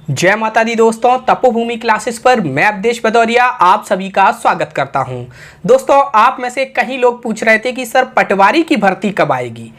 जय माता दी दोस्तों, तपोभूमि क्लासेस पर मैं अवधेश भदौरिया आप सभी का स्वागत करता हूं। दोस्तों, आप में से कई लोग पूछ रहे थे कि सर पटवारी की भर्ती कब आएगी।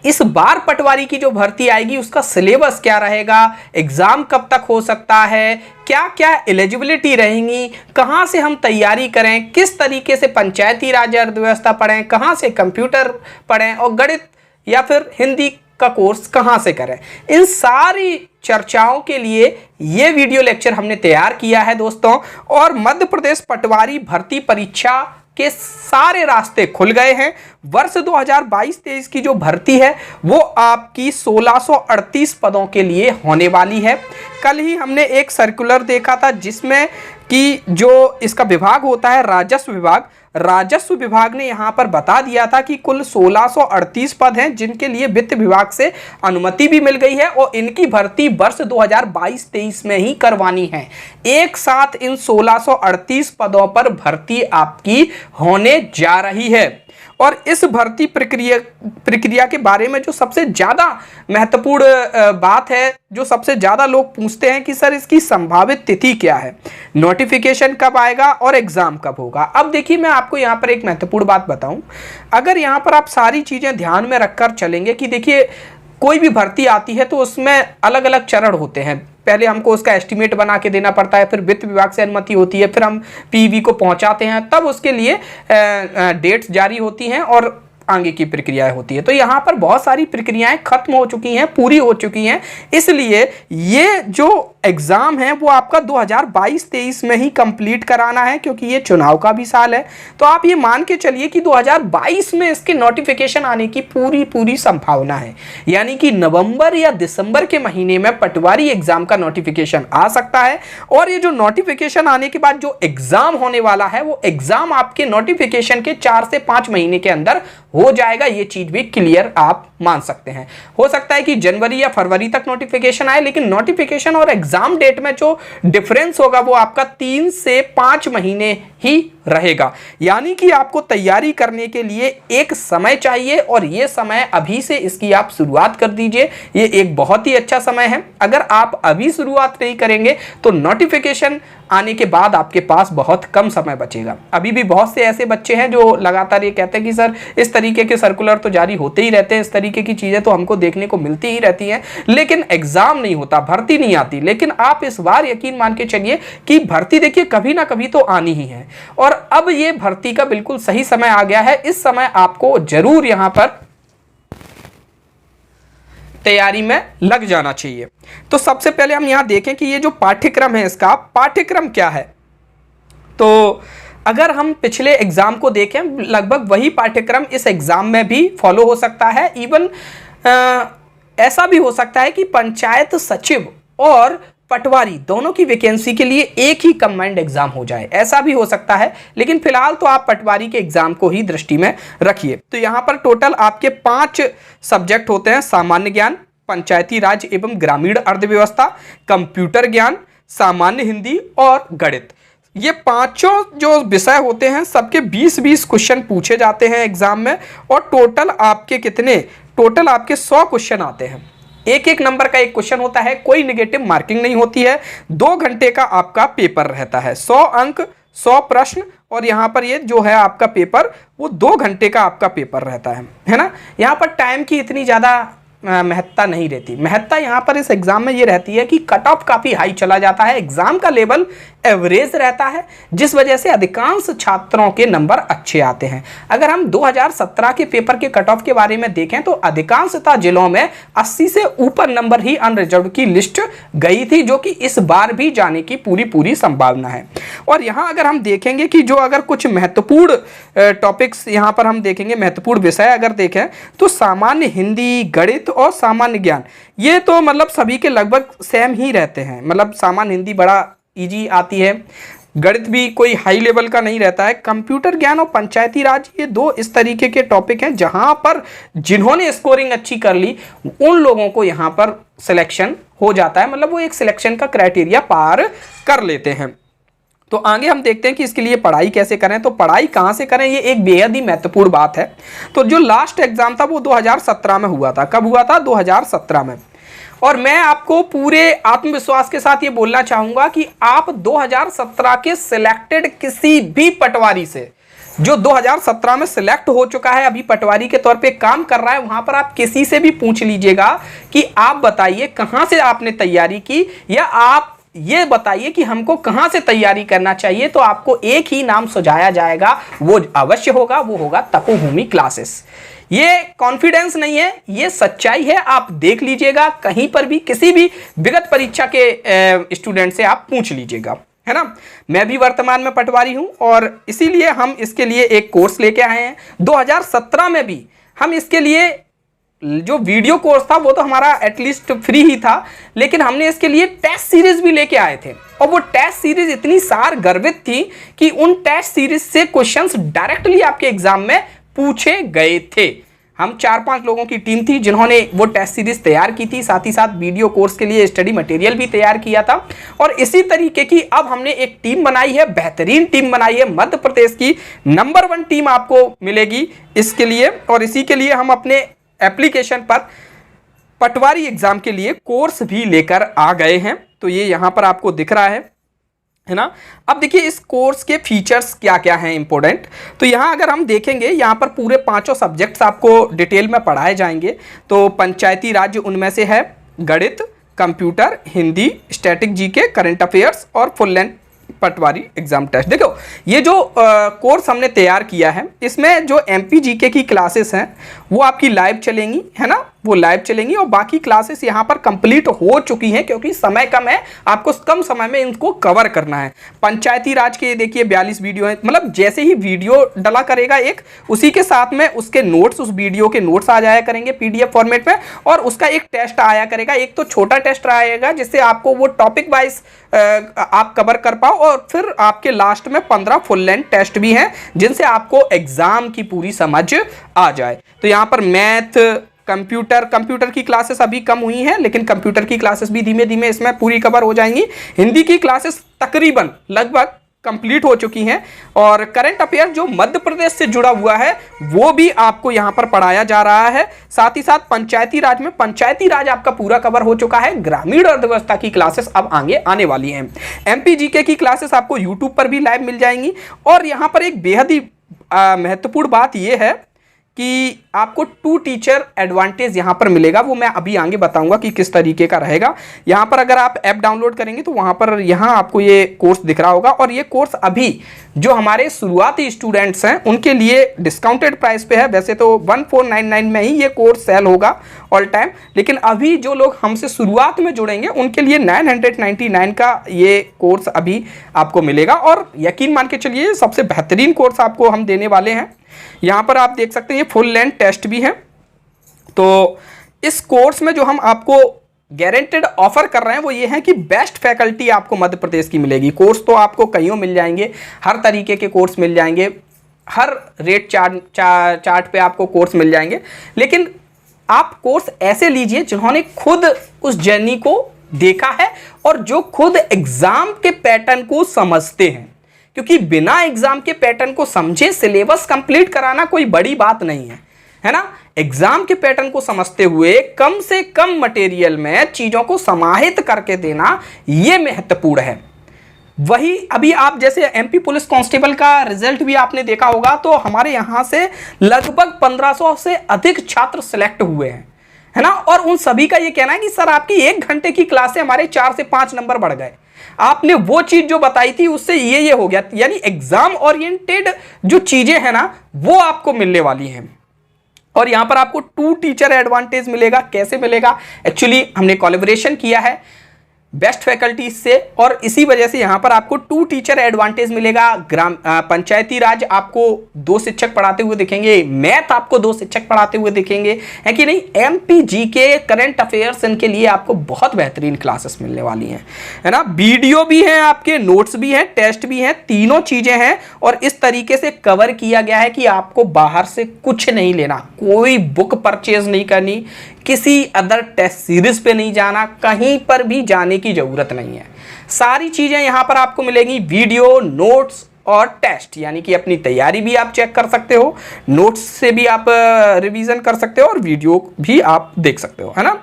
इस बार पटवारी की जो भर्ती आएगी उसका सिलेबस क्या रहेगा, एग्जाम कब तक हो सकता है, क्या क्या एलिजिबिलिटी रहेंगी, कहां से हम तैयारी करें, किस तरीके से पंचायती राज अर्थव्यवस्था पढ़ें, कहां से कंप्यूटर पढ़ें और गणित या फिर हिंदी का कोर्स कहां से करें, इन सारी चर्चाओं के लिए ये वीडियो लेक्चर हमने तैयार किया है दोस्तों। और मध्य प्रदेश पटवारी भर्ती परीक्षा के सारे रास्ते खुल गए हैं। वर्ष 2022-23 की जो भर्ती है वो आपकी 1638 पदों के लिए होने वाली है। कल ही हमने एक सर्कुलर देखा था जिसमें कि जो इसका विभाग होता है राजस्व विभाग ने यहां पर बता दिया था कि कुल 1638 पद हैं जिनके लिए वित्त विभाग से अनुमति भी मिल गई है और इनकी भर्ती वर्ष 2022-23 में ही करवानी है। एक साथ इन 1638 पदों पर भर्ती आपकी होने जा रही है। और इस भर्ती प्रक्रिया के बारे में जो सबसे ज़्यादा महत्वपूर्ण बात है, जो सबसे ज़्यादा लोग पूछते हैं कि सर इसकी संभावित तिथि क्या है, नोटिफिकेशन कब आएगा और एग्ज़ाम कब होगा। अब देखिए, मैं आपको यहाँ पर एक महत्वपूर्ण बात बताऊं। अगर यहाँ पर आप सारी चीज़ें ध्यान में रखकर चलेंगे कि देखिए कोई भी भर्ती आती है तो उसमें अलग अलग चरण होते हैं। पहले हमको उसका एस्टिमेट बना के देना पड़ता है, फिर वित्त विभाग से अनुमति होती है, फिर हम पीवी को पहुंचाते हैं, तब उसके लिए डेट्स जारी होती हैं और आगे की प्रक्रियाएं होती है। तो यहाँ पर बहुत सारी प्रक्रियाएं खत्म हो चुकी हैं, पूरी हो चुकी हैं। इसलिए ये जो एग्ज़ाम है वो आपका 2022-23 में ही कंप्लीट कराना है, क्योंकि ये चुनाव का भी साल है। तो आप ये मान के चलिए कि 2022 में इसके नोटिफिकेशन आने की पूरी संभावना है। यानी कि नवंबर या दिसंबर के महीने में पटवारी एग्जाम का नोटिफिकेशन आ सकता है। और ये जो नोटिफिकेशन आने के बाद जो एग्जाम होने वाला है वो एग्जाम आपके नोटिफिकेशन के 4 से 5 महीने के अंदर हो जाएगा। ये चीज भी क्लियर आप मान सकते हैं। हो सकता है कि जनवरी या फरवरी तक नोटिफिकेशन आए, लेकिन नोटिफिकेशन और एग्जाम डेट में जो डिफरेंस होगा वो आपका 3 से 5 महीने ही रहेगा। यानी कि आपको तैयारी करने के लिए एक समय चाहिए और ये समय अभी से इसकी आप शुरुआत कर दीजिए। ये एक बहुत ही अच्छा समय है। अगर आप अभी शुरुआत नहीं करेंगे तो नोटिफिकेशन आने के बाद आपके पास बहुत कम समय बचेगा। अभी भी बहुत से ऐसे बच्चे हैं जो लगातार ये कहते हैं कि सर इस तरीके के सर्कुलर तो जारी होते ही रहते हैं, इस तरीके की चीज़ें तो हमको देखने को मिलती ही रहती हैं, लेकिन एग्जाम नहीं होता, भर्ती नहीं आती। लेकिन आप इस बार यकीन मान के चलिए कि भर्ती देखिए कभी ना कभी तो आनी ही है। और अब ये भर्ती का बिल्कुल सही समय आ गया है। इस समय आपको जरूर यहां पर तैयारी में लग जाना चाहिए। तो सबसे पहले हम यहां देखें कि ये जो पाठ्यक्रम है, इसका पाठ्यक्रम क्या है। तो अगर हम पिछले एग्जाम को देखें, लगभग वही पाठ्यक्रम इस एग्जाम में भी फॉलो हो सकता है। इवन ऐसा भी हो सकता है कि पंचायत सचिव और पटवारी दोनों की वैकेंसी के लिए एक ही कंबाइंड एग्जाम हो जाए, ऐसा भी हो सकता है। लेकिन फिलहाल तो आप पटवारी के एग्जाम को ही दृष्टि में रखिए। तो यहां पर टोटल आपके 5 सब्जेक्ट होते हैं: सामान्य ज्ञान, पंचायती राज एवं ग्रामीण अर्थव्यवस्था, कंप्यूटर ज्ञान, सामान्य हिंदी और गणित। ये पांचों जो विषय होते हैं सबके 20-20 क्वेश्चन पूछे जाते हैं एग्जाम में। और टोटल आपके 100 क्वेश्चन आते हैं। एक नंबर का एक क्वेश्चन होता है, कोई नेगेटिव मार्किंग नहीं होती है। 2 घंटे का आपका पेपर रहता है, 100 अंक 100 प्रश्न। और यहाँ पर ये जो है आपका पेपर वो 2 घंटे का आपका पेपर रहता है ना। यहाँ पर टाइम की इतनी ज़्यादा महत्ता नहीं रहती। महत्ता यहाँ पर इस एग्जाम में ये रहती है कि कट ऑफ काफ़ी हाई चला जाता है, एग्जाम का लेवल एवरेज रहता है, जिस वजह से अधिकांश छात्रों के नंबर अच्छे आते हैं। अगर हम 2017 के पेपर के कट ऑफ के बारे में देखें तो अधिकांशतः जिलों में 80 से ऊपर नंबर ही अनरिजर्व की लिस्ट गई थी, जो कि इस बार भी जाने की पूरी संभावना है। और यहाँ अगर हम देखेंगे कि जो अगर कुछ महत्वपूर्ण टॉपिक्स यहाँ पर हम देखेंगे, महत्वपूर्ण विषय अगर देखें तो सामान्य हिंदी, गणित और सामान्य ज्ञान, ये तो मतलब सभी के लगभग सेम ही रहते हैं। मतलब सामान्य हिंदी बड़ा इजी आती है, गणित भी कोई हाई लेवल का नहीं रहता है। कंप्यूटर ज्ञान और पंचायती राज, ये 2 इस तरीके के टॉपिक हैं जहां पर जिन्होंने स्कोरिंग अच्छी कर ली उन लोगों को यहां पर सिलेक्शन हो जाता है। मतलब वो एक सिलेक्शन का क्राइटेरिया पार कर लेते हैं। तो आगे हम देखते हैं कि इसके लिए पढ़ाई कैसे करें। तो पढ़ाई कहाँ से करें, ये एक बेहद ही महत्वपूर्ण बात है। तो जो लास्ट एग्जाम था वो 2017 में हुआ था। कब हुआ था? 2017 में। और मैं आपको पूरे आत्मविश्वास के साथ ये बोलना चाहूंगा कि आप 2017 के सिलेक्टेड किसी भी पटवारी से, जो 2017 में सिलेक्ट हो चुका है, अभी पटवारी के तौर पे काम कर रहा है, वहां पर आप किसी से भी पूछ लीजिएगा कि आप बताइए कहां से आपने तैयारी की, या आप ये बताइए कि हमको कहां से तैयारी करना चाहिए, तो आपको एक ही नाम सुझाया जाएगा, वो अवश्य होगा, वो होगा तपोभूमि क्लासेस। ये कॉन्फिडेंस नहीं है, ये सच्चाई है। आप देख लीजिएगा, कहीं पर भी किसी भी विगत परीक्षा के स्टूडेंट से आप पूछ लीजिएगा, है ना। मैं भी वर्तमान में पटवारी हूं और इसीलिए हम इसके लिए एक कोर्स लेके आए हैं। 2017 में भी हम इसके लिए जो वीडियो कोर्स था वो तो हमारा एटलीस्ट फ्री ही था, लेकिन हमने इसके लिए टेस्ट सीरीज भी लेके आए थे, और वो टेस्ट सीरीज इतनी सार गर्वित थी कि उन टेस्ट सीरीज से क्वेश्चंस डायरेक्टली आपके एग्जाम में पूछे गए थे। हम 4-5 लोगों की टीम थी जिन्होंने वो टेस्ट सीरीज तैयार की थी, साथ ही साथ वीडियो कोर्स के लिए स्टडी मटेरियल भी तैयार किया था। और इसी तरीके की अब हमने एक टीम बनाई है, बेहतरीन टीम बनाई है, मध्य प्रदेश की नंबर 1 टीम आपको मिलेगी इसके लिए। और इसी के लिए हम अपने एप्लीकेशन पर पटवारी एग्जाम के लिए कोर्स भी लेकर आ गए हैं। तो ये यहां पर आपको दिख रहा है ना। अब देखिए इस कोर्स के फीचर्स क्या क्या हैं इंपॉर्टेंट। तो यहाँ अगर हम देखेंगे, यहाँ पर पूरे 5 सब्जेक्ट्स आपको डिटेल में पढ़ाए जाएंगे। तो पंचायती राज उनमें से है, गणित, computer, Hindi, static GK, current affairs और फुल लेंथ पटवारी एग्जाम टेस्ट। देखो ये जो कोर्स हमने तैयार किया है, इसमें जो एमपी जीके की क्लासेस हैं वो आपकी लाइव चलेंगी, है ना, वो लाइव चलेंगी। और बाकी क्लासेस यहाँ पर कंप्लीट हो चुकी हैं क्योंकि समय कम है, आपको कम समय में इनको कवर करना है। पंचायती राज के देखिए 42 वीडियो हैं, मतलब जैसे ही वीडियो डला करेगा एक, उसी के साथ में उसके नोट्स, उस वीडियो के नोट्स आ जाया करेंगे पीडीएफ फॉर्मेट में, और उसका एक टेस्ट आया करेगा। एक तो छोटा टेस्ट आएगा जिससे आपको वो टॉपिक वाइज आप कवर कर पाओ, और फिर आपके लास्ट में 15 फुल लेंथ टेस्ट भी हैं जिनसे आपको एग्जाम की पूरी समझ आ जाए। तो यहाँ पर मैथ, कंप्यूटर की क्लासेस अभी कम हुई हैं, लेकिन कंप्यूटर की क्लासेस भी धीमे धीमे इसमें पूरी कवर हो जाएंगी। हिंदी की क्लासेस तकरीबन लगभग कंप्लीट हो चुकी हैं, और करंट अफेयर जो मध्य प्रदेश से जुड़ा हुआ है वो भी आपको यहां पर पढ़ाया जा रहा है। साथ ही साथ पंचायती राज में, पंचायती राज आपका पूरा कवर हो चुका है। ग्रामीण अर्थव्यवस्था की क्लासेस अब आगे आने वाली हैं। एमपी जीके की क्लासेस आपको यूट्यूब पर भी लाइव मिल जाएंगी। और यहां पर एक बेहद ही महत्वपूर्ण बात यह है कि आपको 2 टीचर एडवांटेज यहां पर मिलेगा, वो मैं अभी आगे बताऊंगा कि किस तरीके का रहेगा। यहां पर अगर आप ऐप डाउनलोड करेंगे तो वहां पर यहां आपको ये कोर्स दिख रहा होगा, और ये कोर्स अभी जो हमारे शुरुआती स्टूडेंट्स हैं उनके लिए डिस्काउंटेड प्राइस पे है। वैसे तो 1499 में ही ये कोर्स सेल होगा ऑल टाइम, लेकिन अभी जो लोग हमसे शुरुआत में जुड़ेंगे उनके लिए 999 का ये कोर्स अभी आपको मिलेगा। और यकीन मान के चलिए सबसे बेहतरीन कोर्स आपको हम देने वाले हैं। यहाँ पर आप देख सकते हैं ये फुल लेंथ टेस्ट भी है। तो इस कोर्स में जो हम आपको गारंटेड ऑफर कर रहे हैं वो ये है कि बेस्ट फैकल्टी आपको मध्य प्रदेश की मिलेगी। कोर्स तो आपको कईयों मिल जाएंगे, हर तरीके के कोर्स मिल जाएंगे, हर रेट चार्ट पे आपको कोर्स मिल जाएंगे, लेकिन आप कोर्स ऐसे लीजिए जिन्होंने खुद उस जर्नी को देखा है और जो खुद एग्जाम के पैटर्न को समझते हैं। क्योंकि बिना एग्जाम के पैटर्न को समझे सिलेबस कंप्लीट कराना कोई बड़ी बात नहीं है ना। एग्जाम के पैटर्न को समझते हुए कम से कम मटेरियल में चीजों को समाहित करके देना यह महत्वपूर्ण है। वही अभी आप जैसे एमपी पुलिस कांस्टेबल का रिजल्ट भी आपने देखा होगा, तो हमारे यहां से लगभग 1500 से अधिक छात्र सिलेक्ट हुए हैं, है ना। और उन सभी का ये कहना है कि सर आपकी 1 घंटे की क्लास से हमारे 4 से 5 नंबर बढ़ गए। आपने वो चीज जो बताई थी उससे ये हो गया, यानी एग्जाम ओरिएंटेड जो चीजें हैं ना वो आपको मिलने वाली हैं। और यहां पर आपको 2 टीचर एडवांटेज मिलेगा। कैसे मिलेगा? एक्चुअली हमने कोलैबोरेशन किया है बेस्ट फैकल्टीज से, और इसी वजह से यहां पर आपको 2 टीचर एडवांटेज मिलेगा। पंचायती राज आपको 2 शिक्षक पढ़ाते हुए दिखेंगे, मैथ आपको 2 शिक्षक पढ़ाते हुए दिखेंगे, है कि नहीं। एमपी जीके, करंट अफेयर्स, इनके लिए आपको बहुत बेहतरीन क्लासेस मिलने वाली हैं, है ना। वीडियो भी हैं, आपके नोट्स भी हैं, टेस्ट भी हैं, तीनों चीजें हैं। और इस तरीके से कवर किया गया है कि आपको बाहर से कुछ नहीं लेना, कोई बुक परचेज नहीं करनी, किसी अदर टेस्ट सीरीज पे नहीं जाना, कहीं पर भी जाने की जरूरत नहीं है। सारी चीजें यहां पर आपको मिलेंगी, वीडियो, नोट्स और टेस्ट, यानी कि अपनी तैयारी भी आप चेक कर सकते हो, नोट्स से भी आप रिवीजन कर सकते हो और वीडियो भी आप देख सकते हो, है ना।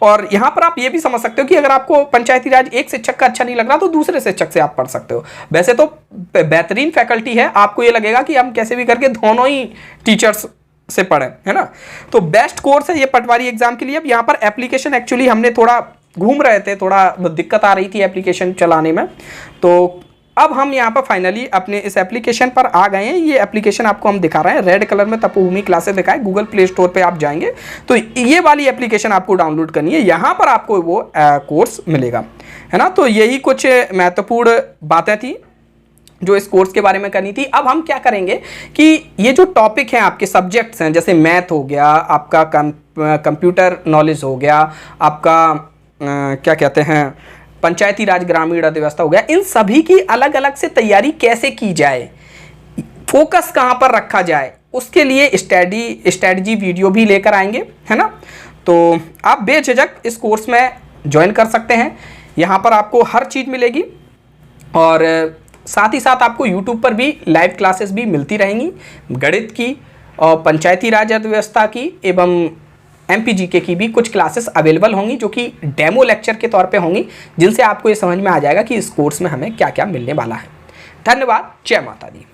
और यहाँ पर आप ये भी समझ सकते हो कि अगर आपको पंचायती राज एक शिक्षक का अच्छा नहीं लग रहा तो दूसरे शिक्षक से आप पढ़ सकते हो। वैसे तो बेहतरीन फैकल्टी है, आपको ये लगेगा कि हम कैसे भी करके दोनों ही टीचर्स से पढ़ें, है ना। तो बेस्ट कोर्स है ये पटवारी एग्जाम के लिए। अब यहाँ पर एप्लीकेशन एक्चुअली हमने थोड़ा घूम रहे थे, थोड़ा दिक्कत आ रही थी एप्लीकेशन चलाने में, तो अब हम यहाँ पर फाइनली अपने इस एप्लीकेशन पर आ गए हैं। ये एप्लीकेशन आपको हम दिखा रहे हैं, रेड कलर में तपोभूमि क्लासेस दिखा है। गूगल प्ले स्टोर पे आप जाएंगे तो ये वाली एप्लीकेशन आपको डाउनलोड करनी है, यहाँ पर आपको वो कोर्स मिलेगा, है ना। तो यही कुछ महत्वपूर्ण बातें थी जो इस कोर्स के बारे में करनी थी। अब हम क्या करेंगे कि ये जो टॉपिक हैं आपके सब्जेक्ट्स हैं, जैसे मैथ हो गया, आपका कंप्यूटर नॉलेज हो गया, आपका क्या कहते हैं पंचायती राज ग्रामीण अर्थव्यवस्था हो गया, इन सभी की अलग अलग से तैयारी कैसे की जाए, फोकस कहाँ पर रखा जाए, उसके लिए स्ट्रेटजी वीडियो भी लेकर आएंगे, है ना। तो आप बेझिझक इस कोर्स में ज्वाइन कर सकते हैं, यहाँ पर आपको हर चीज़ मिलेगी और साथ ही साथ आपको यूट्यूब पर भी लाइव क्लासेस भी मिलती रहेंगी, गणित की और पंचायती राज अर्थव्यवस्था की एवं MPGK की भी कुछ क्लासेस अवेलेबल होंगी जो कि डेमो लेक्चर के तौर पे होंगी, जिनसे आपको ये समझ में आ जाएगा कि इस कोर्स में हमें क्या क्या मिलने वाला है। धन्यवाद। जय माता दी।